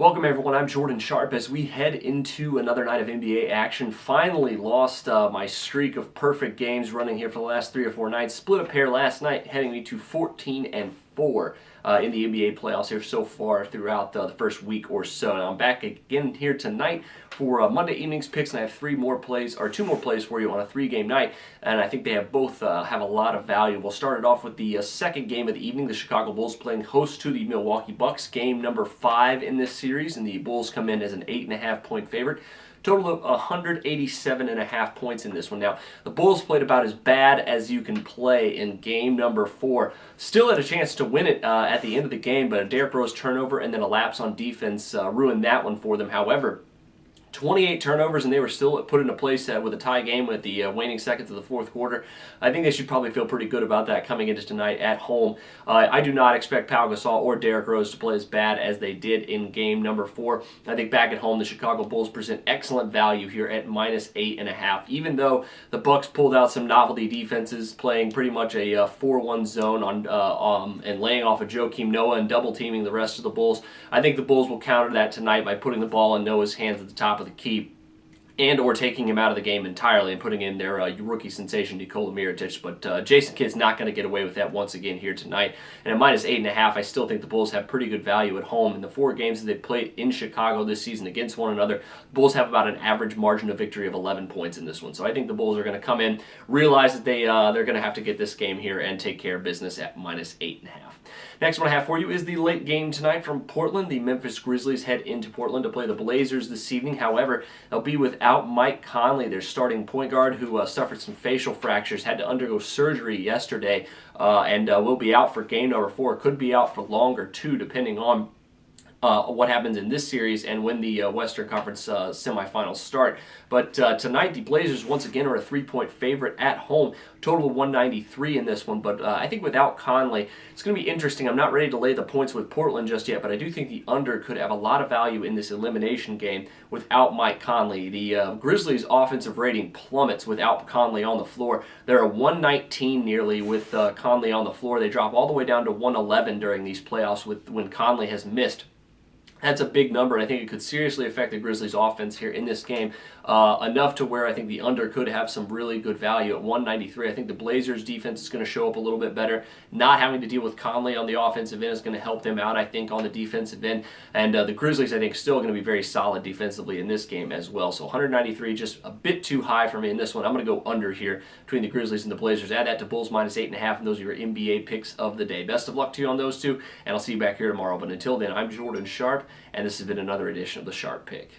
Welcome everyone, I'm Jordan Sharp as we head into another night of NBA action. Finally lost my streak of perfect games running here for the last 3 or 4 nights. Split a pair last night, heading me to 14-4 in the NBA playoffs here so far throughout the first week or so. Now I'm back again here tonight for Monday evening's picks, and I have 2 more plays for you on a 3-game night, and I think they have both have a lot of value. We'll start it off with the second game of the evening. The Chicago Bulls playing host to the Milwaukee Bucks. Game number 5 in this series, and the Bulls come in as an 8.5-point favorite. Total of 187.5 points in this one. Now, the Bulls played about as bad as you can play in game number 4. Still had a chance to win it at the end of the game, but a Derrick Rose turnover and then a lapse on defense ruined that one for them. However, 28 turnovers, and they were still put into place with a tie game with the waning seconds of the fourth quarter. I think they should probably feel pretty good about that coming into tonight at home. I do not expect Pau Gasol or Derrick Rose to play as bad as they did in game number 4. I think back at home, the Chicago Bulls present excellent value here at -8.5. Even though the Bucks pulled out some novelty defenses, playing pretty much a 4-1 zone and laying off of Joakim Noah and double teaming the rest of the Bulls, I think the Bulls will counter that tonight by putting the ball in Noah's hands at the top of the key, and or taking him out of the game entirely and putting in their rookie sensation Nikola Mirotic. But Jason Kidd's not going to get away with that once again here tonight. And at -8.5, I still think the Bulls have pretty good value at home. In the 4 games that they've played in Chicago this season against one another, the Bulls have about an average margin of victory of 11 points in this one. So I think the Bulls are going to come in, realize that they're going to have to get this game here and take care of business at -8.5. Next one I have for you is the late game tonight from Portland. The Memphis Grizzlies head into Portland to play the Blazers this evening. However, they'll be without Mike Conley, their starting point guard, who suffered some facial fractures, had to undergo surgery yesterday, and will be out for game number 4. Could be out for longer, too, depending on what happens in this series and when the Western Conference semifinals start. But tonight, the Blazers once again are a 3-point favorite at home. Total of 193 in this one. But I think without Conley, it's going to be interesting. I'm not ready to lay the points with Portland just yet, but I do think the under could have a lot of value in this elimination game without Mike Conley. The Grizzlies' offensive rating plummets without Conley on the floor. They're a 119 nearly with Conley on the floor. They drop all the way down to 111 during these playoffs when Conley has missed. That's a big number, and I think it could seriously affect the Grizzlies' offense here in this game, enough to where I think the under could have some really good value at 193. I think the Blazers' defense is going to show up a little bit better. Not having to deal with Conley on the offensive end is going to help them out, I think, on the defensive end. And the Grizzlies, I think, still going to be very solid defensively in this game as well. So 193, just a bit too high for me in this one. I'm going to go under here between the Grizzlies and the Blazers. Add that to Bulls -8.5, and those are your NBA picks of the day. Best of luck to you on those two, and I'll see you back here tomorrow. But until then, I'm Jordan Sharp, and this has been another edition of the Sharp Pick.